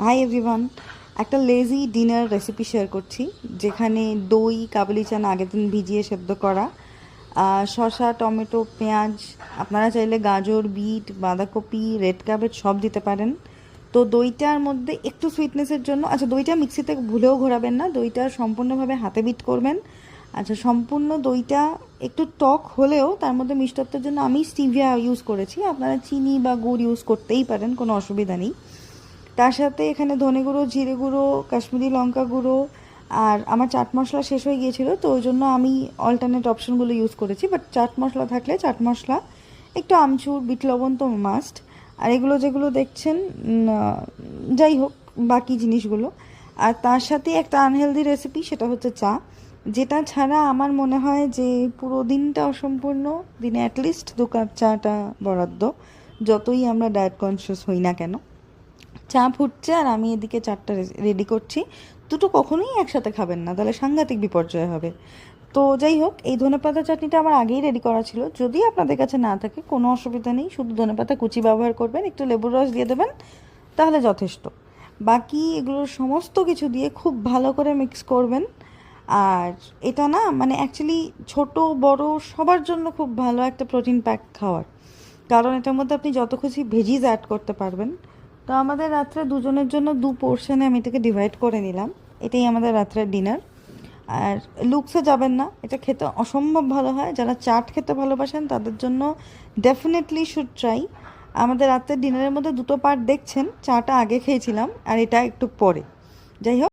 Hi everyone, একটা lazy dinner recipe share করছি, যেখানে দই কাবুলি চানা আগের দিন ভিজিয়ে সেদ্ধ করা, শসা, টমেটো, পেঁয়াজ, আপনারা চাইলে গাজর, বিট, বাঁধাকপি, রেড ক্যাবেজ সব দিতে পারেন। তো দইটার মধ্যে একটু সুইটনেসের জন্য, আচ্ছা দইটা মিক্সিতে ভুলেও ঘোরাবেন না, দইটা সম্পূর্ণভাবে হাতে বিট করবেন। আচ্ছা, সম্পূর্ণ দইটা একটু টক হলেও তার মধ্যে মিষ্টত্বের জন্য আমি স্টিভিয়া ইউজ করেছি, আপনারা চিনি বা গুড় ইউজ করতেই পারেন, কোনো অসুবিধা নেই। তার সাথে এখানে ধনে গুঁড়ো, জিরে গুঁড়ো, কাশ্মীরি লঙ্কা গুঁড়ো, আর আমার চাট মশলা শেষ হয়ে গিয়েছিলো, তো ওই জন্য আমি অল্টারনেট অপশনগুলো ইউজ করেছি। বাট চাট মশলা থাকলে চাট মশলা, একটু আমচুর, বিট লবণ তো মাস্ট। আর এগুলো যেগুলো দেখছেন, যাই হোক, বাকি জিনিসগুলো। আর তার সাথে একটা আনহেলদি রেসিপি, সেটা হচ্ছে চা, যেটা ছাড়া আমার মনে হয় যে পুরো দিনটা অসম্পূর্ণ। দিনে অ্যাটলিস্ট 2 কাপ চাটা বরাদ্দ, যতই আমরা ডায়েট কনসিয়াস হই না কেন। চা ফুটছে আর আমি এদিকে চারটা রেডি করছি। দুটো কখনোই একসাথে খাবেন না, তাহলে সাংঘাতিক বিপর্যয় হবে। তো যাই হোক, এই ধনেপাতা চাটনিটা আমার আগেই রেডি করা ছিল, যদি আপনাদের কাছে না থাকে কোনো অসুবিধা নেই, শুধু ধনেপাতা কুচি ব্যবহার করবেন, একটু লেবুর রস দিয়ে দেবেন, তাহলে যথেষ্ট। বাকি এগুলোর সমস্ত কিছু দিয়ে খুব ভালো করে মিক্স করবেন। আর এটা না, মানে অ্যাকচুয়ালি ছোট বড় সবার জন্য খুব ভালো একটা প্রোটিন প্যাক খাওয়ার, কারণ এটার মধ্যে আপনি যত খুশি ভেজিস অ্যাড করতে পারবেন। তো আমাদের রাত্রে দুজনের জন্য 2 পোর্শনে আমি এটাকে ডিভাইড করে নিলাম। এটাই আমাদের রাত্রের ডিনার। আর লুকসে যাবেন না, এটা খেতে অসম্ভব ভালো হয়। যারা চাট খেতে ভালোবাসেন তাদের জন্য ডেফিনেটলি শুড ট্রাই। আমাদের রাতের ডিনারের মধ্যে 2টো পার্ট দেখছেন, চাটা আগে খেয়েছিলাম আর এটা একটু পরে। যাই হোক।